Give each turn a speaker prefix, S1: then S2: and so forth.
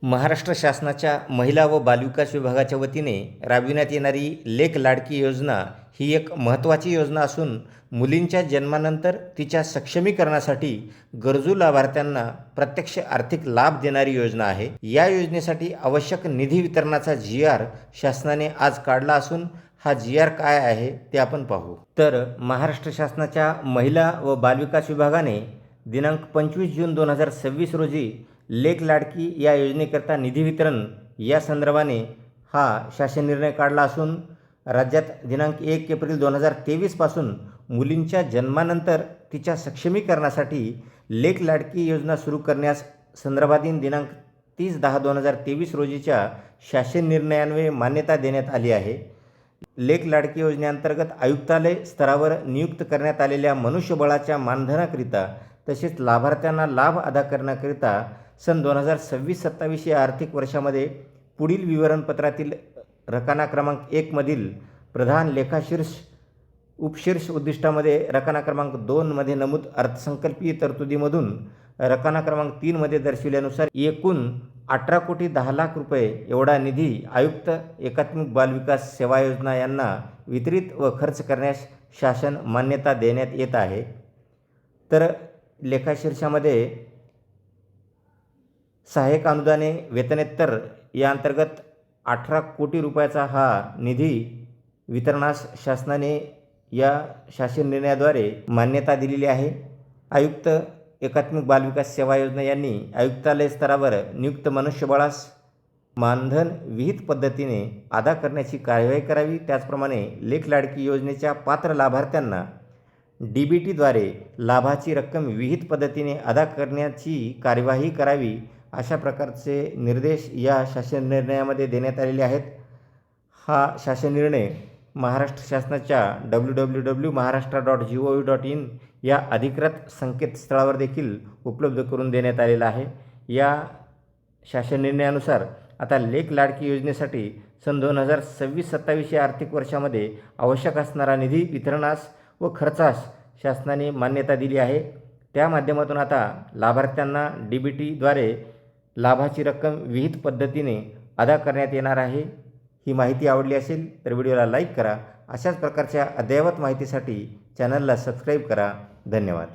S1: महाराष्ट्र शासनाच्या महिला व बालविकास विभागाच्या वतीने राबविण्यात येणारी लेक लाडकी योजना ही एक महत्त्वाची योजना असून मुलींच्या जन्मानंतर तिच्या सक्षमीकरणासाठी गरजू लाभार्थ्यांना प्रत्यक्ष आर्थिक लाभ देणारी योजना आहे। या योजनेसाठी आवश्यक निधी वितरणाचा GR शासनाने आज काढला असून हा GR काय आहे ते आपण पाहू। तर महाराष्ट्र शासनाच्या महिला व बालविकास विभागाने दिनांक 25 जून 2026 रोजी लेक लाडकी या योजनेकरता निधी वितरण या संदर्भाने हा शासन निर्णय काढला असून राज्यात दिनांक 1 एप्रिल 2023 पासून मुलींच्या जन्मानंतर तिच्या सक्षमीकरणासाठी लेक लाडकी योजना सुरू करण्यास संदर्भातील दिनांक 30/10/2023 रोजीच्या शासन निर्णयान्वये मान्यता देण्यात आली आहे। लेक लाडकी योजनेअंतर्गत आयुक्तालय स्तरावर नियुक्त करण्यात आलेल्या मनुष्यबळाच्या मानधनाकरिता तसेच लाभार्थ्यांना लाभ अदा करण्याकरिता सन 2026-27 या आर्थिक वर्षामध्ये पुढील विवरणपत्रातील रकाना क्रमांक 1 मधील प्रधान लेखाशीर्ष उपशीर्ष उद्दिष्टामध्ये रकाना क्रमांक 2 मध्ये नमूद अर्थसंकल्पीय तरतुदीमधून रकाना क्रमांक 3 मध्ये दर्शविल्यानुसार एकूण 18,10,00,000 रुपये एवढा निधी आयुक्त एकात्मिक बालविकास सेवा योजना यांना वितरित व खर्च करण्यास शासन मान्यता देण्यात येत आहे। तर लेखाशीर्षामध्ये सहाय्यक अनुदाने वेतनेतर या अंतर्गत 18 कोटी रुपयाचा हा निधी वितरणास शासनाने या शासन निर्णयाद्वारे मान्यता दिलेली आहे। आयुक्त एकात्मिक बालविकास सेवा योजना यांनी आयुक्तालय स्तरावर नियुक्त मनुष्यबळास मानधन विहित पद्धतीने अदा करण्याची कार्यवाही करावी। त्याचप्रमाणे लेक लाडकी योजनेच्या पात्र लाभार्थ्यांना DBTद्वारे लाभाची रक्कम विहित पद्धतीने अदा करण्याची कार्यवाही करावी अशा प्रकारचे निर्देश या शासन निर्णयामध्ये देण्यात आलेले आहेत। हा शासन निर्णय महाराष्ट्र शासनाच्या www.maharashtra.gov.in या अधिकृत संकेतस्थळावर देखील उपलब्ध करून देण्यात आलेला आहे। या शासन निर्णयानुसार आता लेक लाडकी योजनेसाठी सन 2026-27 या आर्थिक वर्षामध्ये आवश्यक असणारा निधी वितरणास व खर्चास शासनाने मान्यता दिली आहे। त्या माध्यमातून आता लाभार्थ्यांना DBTद्वारे लाभाची रक्कम विहित पद्धतीने अदा करण्यात येणार आहे। ही माहिती आवडली असेल तर व्हिडिओला लाईक करा। अशाच प्रकारच्या अद्ययावत माहितीसाठी चॅनलला सबस्क्राईब करा। धन्यवाद।